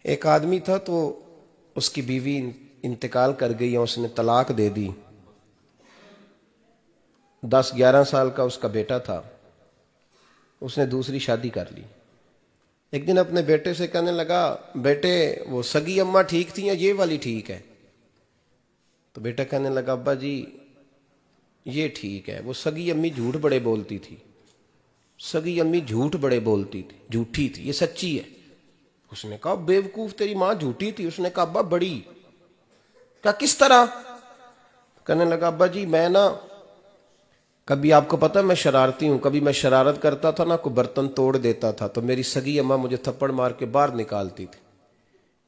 एक आदमी था तो उसकी बीवी इंतकाल कर गई और उसने तलाक दे दी। 10-11 साल का उसका बेटा था, उसने दूसरी शादी कर ली। एक दिन अपने बेटे से कहने लगा, बेटे वो सगी अम्मा ठीक थी या ये वाली ठीक है? तो बेटा कहने लगा, अब्बा जी ये ठीक है, वो सगी अम्मी झूठ बड़े बोलती थी, सगी अम्मी झूठ बड़े बोलती थी, झूठी थी, ये सच्ची है। उसने कहा, बेवकूफ तेरी मां झूठी थी? उसने कहा, अब्बा बड़ी। क्या, किस तरह? कहने लगा, अब्बा जी मैं ना, कभी आपको पता है मैं शरारती हूं, कभी मैं शरारत करता था ना, कोई बर्तन तोड़ देता था तो मेरी सगी अम्मा मुझे थप्पड़ मार के बाहर निकालती थी।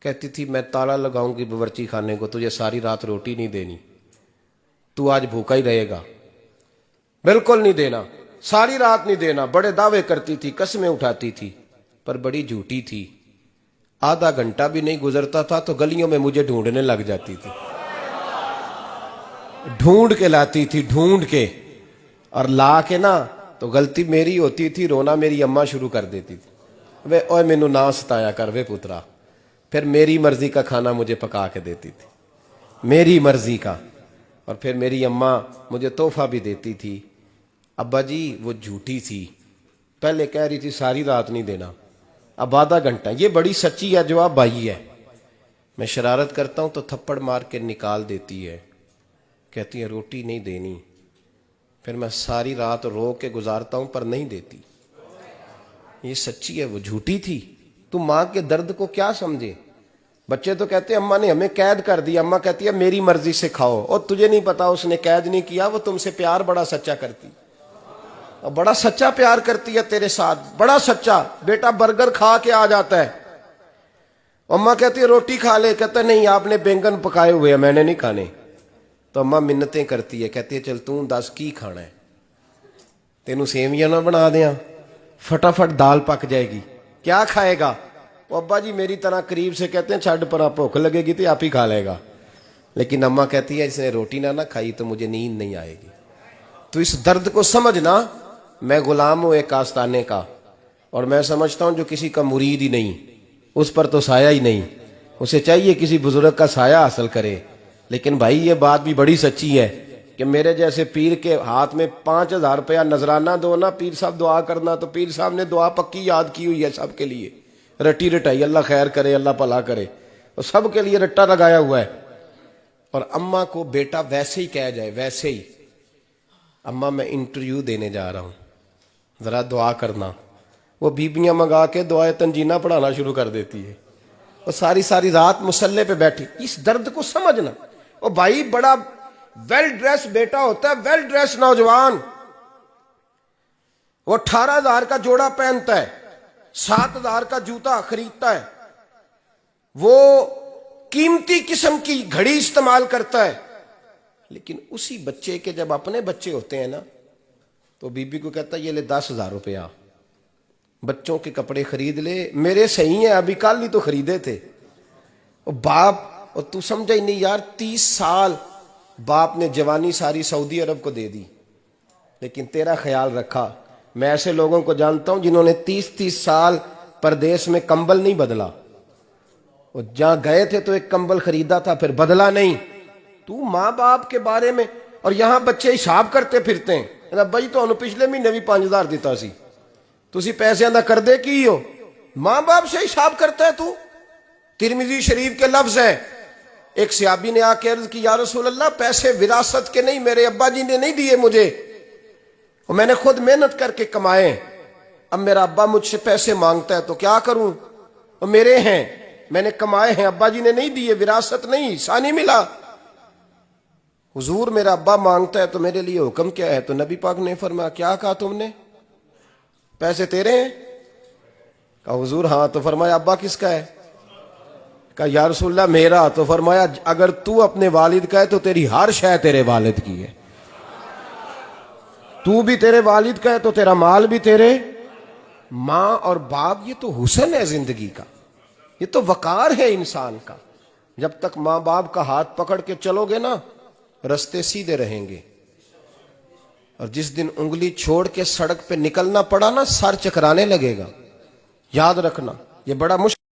कहती थी मैं ताला लगाऊंगी बावर्ची खाने को, तुझे सारी रात रोटी नहीं देनी, तू आज भूखा ही रहेगा। बिल्कुल नहीं देना, सारी रात नहीं देना। बड़े दावे करती थी, कस्में उठाती थी, पर बड़ी झूठी थी। आधा घंटा भी नहीं गुजरता था तो गलियों में मुझे ढूंढने लग जाती थी, ढूंढ के लाती थी, ढूंढ के, और ला के ना तो गलती मेरी होती थी, रोना मेरी अम्मा शुरू कर देती थी, वे ओए मैनू ना सताया कर वे पुत्रा। फिर मेरी मर्जी का खाना मुझे पका के देती थी, मेरी मर्जी का। और फिर मेरी अम्मा मुझे तोहफा भी देती थी। अब्बा जी वो झूठी थी, पहले कह रही थी सारी रात नहीं देना, अब आधा घंटा। ये बड़ी सच्ची है, जवाब भाई है। मैं शरारत करता हूं तो थप्पड़ मार के निकाल देती है, कहती है रोटी नहीं देनी। फिर मैं सारी रात रो के गुजारता हूं पर नहीं देती। ये सच्ची है, वो झूठी थी। तू मां के दर्द को क्या समझे? बच्चे तो कहते हैं अम्मा ने हमें कैद कर दिया, अम्मा कहती है मेरी मर्जी से खाओ। और तुझे नहीं पता उसने कैद नहीं किया, वो तुमसे प्यार बड़ा सच्चा करती, और बड़ा सच्चा प्यार करती है तेरे साथ, बड़ा सच्चा। बेटा बर्गर खा के आ जाता है, अम्मा कहती है रोटी खा ले, कहता है नहीं आपने बैंगन पकाए हुए हैं मैंने नहीं खाने। तो अम्मा मिन्नतें करती है, कहती है चल तू दस की खाना है, तेनू सेवियां ना बना दिया, फटाफट दाल पक जाएगी, क्या खाएगा? वो अब्बा जी मेरी तरह करीब से कहते हैं छड़ पर भूख लगेगी तो आप ही खा लेगा। लेकिन अम्मा कहती है इसने रोटी ना खाई तो मुझे नींद नहीं आएगी। तो इस दर्द को समझना, मैं गुलाम हूं एक आस्ताने का, और मैं समझता हूं जो किसी का मुरीद ही नहीं, उस पर तो साया ही नहीं, उसे चाहिए किसी बुजुर्ग का साया हासिल करे। लेकिन भाई ये बात भी बड़ी सच्ची है कि मेरे जैसे पीर के हाथ में 5,000 रुपया नजराना दो ना, पीर साहब दुआ करना, तो पीर साहब ने दुआ पक्की याद की हुई है सबके लिए, रट्टी रटाई, अल्लाह खैर करे अल्लाह भला करे, और सबके लिए रट्टा लगाया हुआ है। और अम्मा को बेटा वैसे ही कह जाए, वैसे ही, अम्मा मैं इंटरव्यू देने जा रहा हूं, जरा दुआ करना, वो बीबियां मंगा के दुआए तंजीना पढ़ाना शुरू कर देती है, और सारी सारी रात मुसल्ले पे बैठी। इस दर्द को समझना। और भाई बड़ा वेल ड्रेस बेटा होता है, वेल ड्रेस नौजवान, वो 18,000 का जोड़ा पहनता है, 7,000 का जूता खरीदता है, वो कीमती किस्म की घड़ी इस्तेमाल करता है। लेकिन उसी बच्चे के जब अपने बच्चे होते हैं ना, तो बीबी को कहता है ये ले 10,000 रुपया, बच्चों के कपड़े खरीद ले, मेरे सही है अभी कल ही तो खरीदे थे। और बाप, और तू समझा ही नहीं यार, 30 साल बाप ने जवानी सारी सऊदी अरब को दे दी, लेकिन तेरा ख्याल रखा। मैं ऐसे लोगों को जानता हूं जिन्होंने 30-30 साल परदेश में कंबल नहीं बदला, और जहां गए थे तो एक कंबल खरीदा था फिर बदला नहीं। तू मां बाप के बारे में, और यहां बच्चे हिसाब करते फिरते हैं, भाई तो पिछले महीने भी 5,000 दिता सी, तुसी पैसे ना कर दे की हो, मां बाप से हिसाब करता है तू। तिरमिजी शरीफ के लफ्ज है, एक सहाबी ने आके अर्ज की, या रसूल अल्लाह पैसे विरासत के नहीं, मेरे अब्बा जी ने नहीं दिए मुझे, और मैंने खुद मेहनत करके कमाए, अब मेरा अब्बा मुझसे पैसे मांगता है तो क्या करूं, और मेरे हैं, मैंने कमाए हैं, अब्बा जी ने नहीं दिए, विरासत नहीं, हिस्सा नहीं मिला। हुजूर मेरा अब्बा मांगता है तो मेरे लिए हुक्म क्या है? तो नबी पाक ने फरमाया, क्या कहा तुमने, पैसे तेरे हैं? कहा हुजूर हाँ। तो फरमाया अब्बा किसका है? कहा या रसूलल्लाह मेरा। तो फरमाया अगर तू अपने वालिद का है तो तेरी हर शय तेरे वालिद की है, तू भी तेरे वालिद का है तो तेरा माल भी तेरे। मां और बाप ये तो हुस्न है जिंदगी का, ये तो वकार है इंसान का। जब तक मां बाप का हाथ पकड़ के चलोगे ना, रास्ते सीधे रहेंगे, और जिस दिन उंगली छोड़ के सड़क पे निकलना पड़ा ना, सर चकराने लगेगा। याद रखना, ये बड़ा मुश्किल